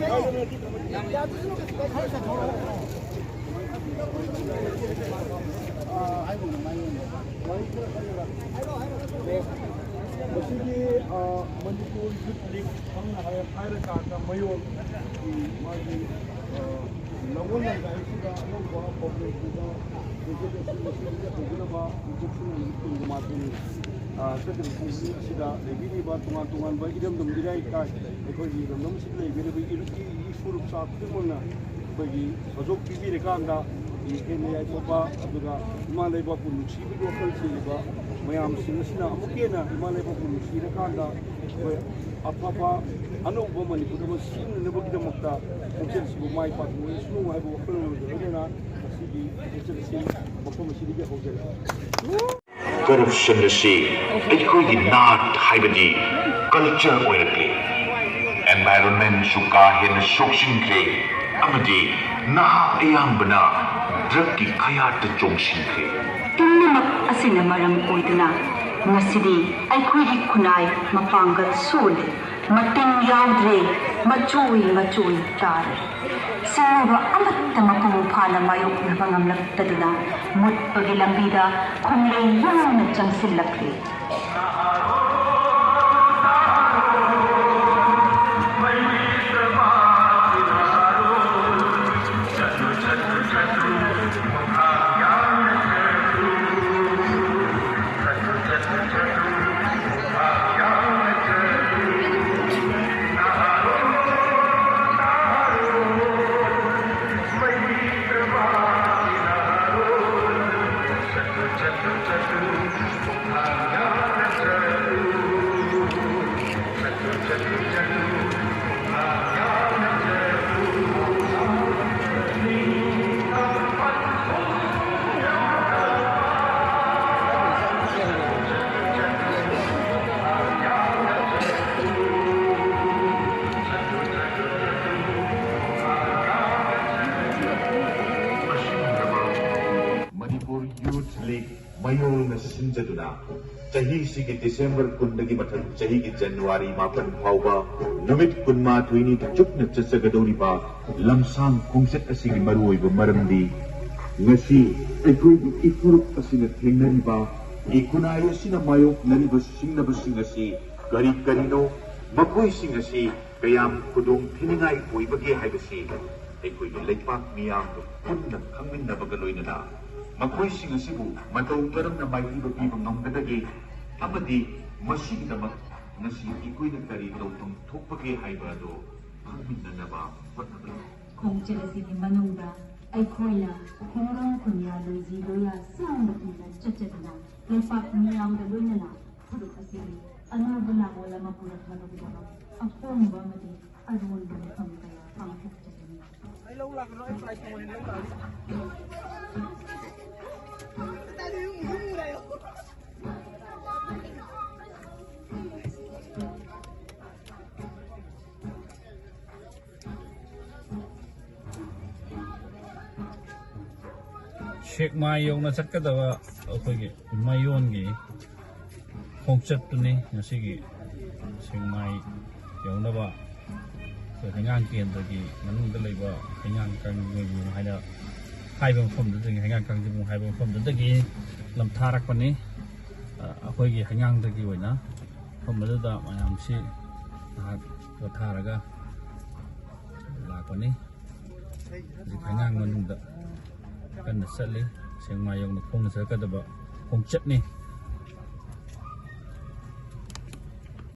Manipur Youth League Mayol Lawal Gaisida public mayam sinasina amukena imale ba punushira kanda apapa anuba manipur ba sin nebagi damakta hotel sibu mai pa tu sunu hai bo kholo na sigi hotel si bako masidi ge hotel corruption si aikoi gi not haibadi culture oirakli environment suka hen shokshin kre amadi na ayambana drug ki khayat chongshin kre ꯄꯨꯝꯅꯃꯛ ꯑꯁꯤꯅ ꯃꯔꯝ ꯑꯣꯏꯗꯨꯅ ꯉꯁꯤꯗꯤ ꯑꯩꯈꯣꯏꯒꯤ ꯈꯨꯟꯅꯥꯏ ꯃꯄꯥꯡꯒꯜ ꯁꯣꯜꯂꯤ ꯃꯇꯤꯡ ꯌꯥꯎꯗ꯭ꯔꯦ ꯃꯆꯣꯏ ꯇꯥꯔꯦ ꯁꯤꯡꯅꯕ ꯑꯃꯠꯇ ꯃꯄꯨꯡ ꯐꯥꯅ ꯃꯥꯌꯣꯛꯅꯕ ꯉꯝꯂꯛꯇꯗꯨꯅ ꯃꯨꯠꯄꯒꯤ ꯂꯝꯕꯤꯗ ꯈꯣꯡꯂꯩ ꯌꯥꯝꯅ ꯆꯪꯁꯤꯜꯂꯛꯂꯤ Youth League Mayol na sinjaduna chahi sigi December kundagi mathang chahi gi January mapan phauba numit kunma thuini chupna chasagadori ba lamshang Khongchat asigi maruoiba maramdi ngasi aikoi ifurup asina thengnari ba ikunai asina mayok nariba singna asi gari karino makoi sing asi kayam kudung thiningai oibagi haibasi aikoi leipak miyam punna khangminna bagaloinana makoising asibu matau karam na maiiba piba ngamdadagi amadi masigidamak ngasi ikoy na kari lawtong thokpagi haiba ado khangminnanaba hotnabay Khongchat asigi manungda ꯑꯩꯈꯣꯏꯅ ꯈꯨꯡꯒꯪ ꯈꯨꯟꯌꯥ ꯂꯣꯏꯖꯤꯂꯣꯌꯥ ꯁꯥꯡꯅ ꯏꯟꯅ ꯆꯠꯆꯗꯨꯅ ꯂꯩꯄꯥꯛ ꯃꯤꯌꯥꯝꯒ ꯂꯣꯏꯅꯅ ꯐꯨꯔꯨꯞ ꯑꯁꯤꯒꯤ ꯑꯅꯧꯕ ꯂꯥꯛꯑꯣꯜ ꯑꯃ ꯄꯨꯔꯛꯅꯕꯒꯤꯗꯃꯛ ꯑꯍꯣꯡꯕ ꯑꯃꯗꯤ ꯑꯔꯣꯟꯕ ꯃꯐꯝ ꯀꯌꯥ ꯄꯥꯡꯊꯣꯛꯆꯒꯅꯤ Sheikh Mayol na sakadawa akogi Mayongi Khongchat tuni ngasigi Sheikh Mayol na ba hangang kendagi manungda laiba hangang kangjung haida haibang phomdagi hangang kangjung haibang phomdagi lamtharak pani akogi hangang dagi oina phomdada mayamsi potharaga lakani hangang manungda kan nasali Sheikh Mayol na Khongchat kadaba Khongchat ni